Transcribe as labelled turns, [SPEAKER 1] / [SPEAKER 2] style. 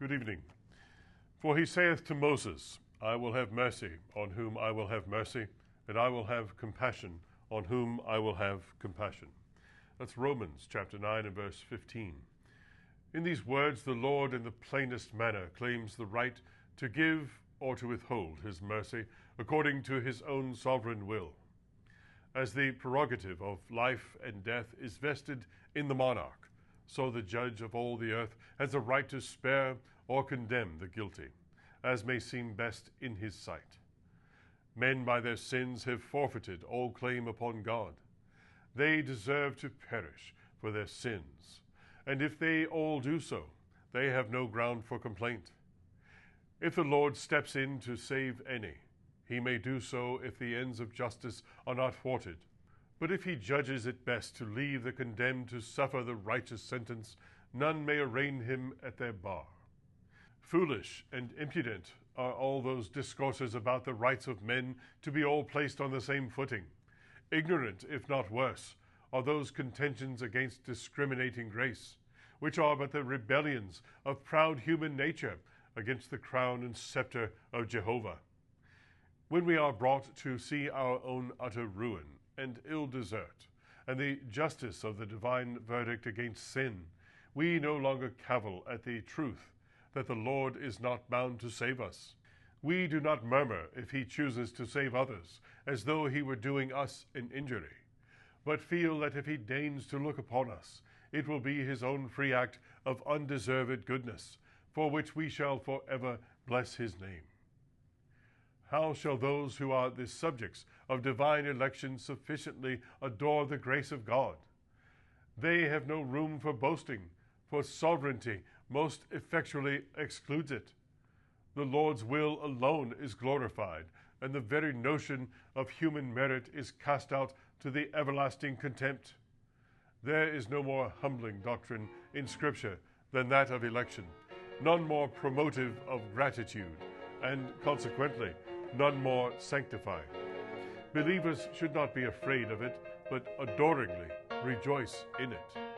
[SPEAKER 1] Good evening. For he saith to Moses, I will have mercy on whom I will have mercy, and I will have compassion on whom I will have compassion. That's Romans chapter 9 and verse 15. In these words, the Lord in the plainest manner claims the right to give or to withhold his mercy according to his own sovereign will. As the prerogative of life and death is vested in the monarch, so the judge of all the earth has a right to spare or condemn the guilty, as may seem best in his sight. Men by their sins have forfeited all claim upon God. They deserve to perish for their sins, and if they all do so, they have no ground for complaint. If the Lord steps in to save any, he may do so if the ends of justice are not thwarted. But if he judges it best to leave the condemned to suffer the righteous sentence, none may arraign him at their bar. Foolish and impudent are all those discourses about the rights of men to be all placed on the same footing. Ignorant, if not worse, are those contentions against discriminating grace, which are but the rebellions of proud human nature against the crown and sceptre of Jehovah. When we are brought to see our own utter ruin and ill desert, and the justice of the divine verdict against sin, we no longer cavil at the truth that the Lord is not bound to save us. We do not murmur if he chooses to save others, as though he were doing us an injury, but feel that if he deigns to look upon us, it will be his own free act of undeserved goodness, for which we shall forever bless his name. How shall those who are the subjects of divine election sufficiently adore the grace of God? They have no room for boasting, for sovereignty most effectually excludes it. The Lord's will alone is glorified, and the very notion of human merit is cast out to the everlasting contempt. There is no more humbling doctrine in Scripture than that of election, none more promotive of gratitude, and consequently, none more sanctifying. Believers should not be afraid of it, but adoringly rejoice in it.